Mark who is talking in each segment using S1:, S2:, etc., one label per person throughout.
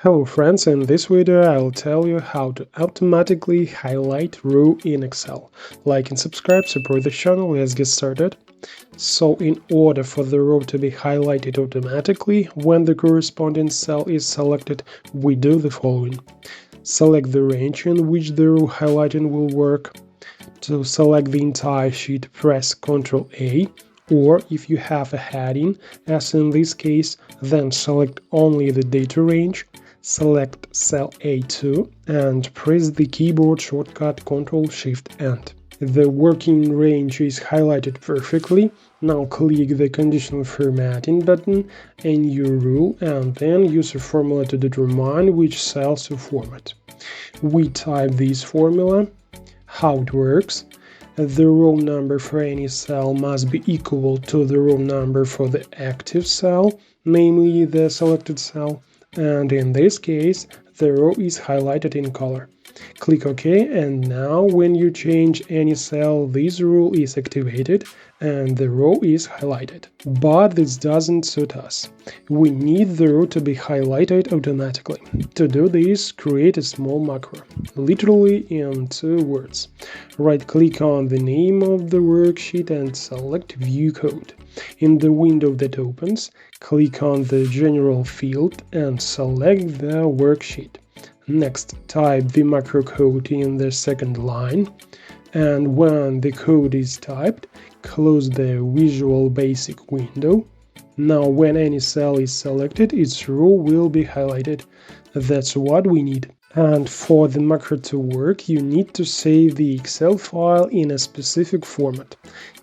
S1: Hello friends, in this video I'll tell you how to automatically highlight row in Excel. Like and subscribe, support the channel, let's get started. So in order for the row to be highlighted automatically when the corresponding cell is selected, we do the following. Select the range in which the row highlighting will work. To select the entire sheet, press Ctrl A, or if you have a heading, as in this case, then select only the data range, select cell A2 and press the keyboard shortcut Ctrl-Shift-End. The working range is highlighted perfectly. Now click the Conditional Formatting button, a new rule, and then use a formula to determine which cells to format. We type this formula. How it works: the row number for any cell must be equal to the row number for the active cell, namely the selected cell, and in this case the row is highlighted in color. Click OK, and now when you change any cell, this rule is activated and the row is highlighted. But this doesn't suit us. We need the row to be highlighted automatically. To do this, create a small macro, literally in 2 words. Right-click on the name of the worksheet and select View Code. In the window that opens, click on the General field and select the worksheet. Next, type the macro code in the second line, and when the code is typed, close the Visual Basic window. Now when any cell is selected, its row will be highlighted. That's what we need. And for the macro to work, you need to save the Excel file in a specific format.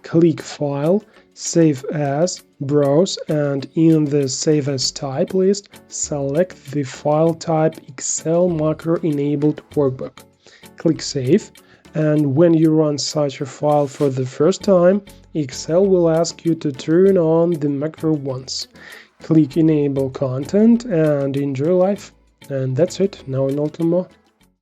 S1: Click File, Save As, Browse, and in the Save As type list, select the file type Excel Macro Enabled Workbook. Click Save, and when you run such a file for the first time, Excel will ask you to turn on the macro once. Click Enable Content and enjoy life. And that's it, now not more.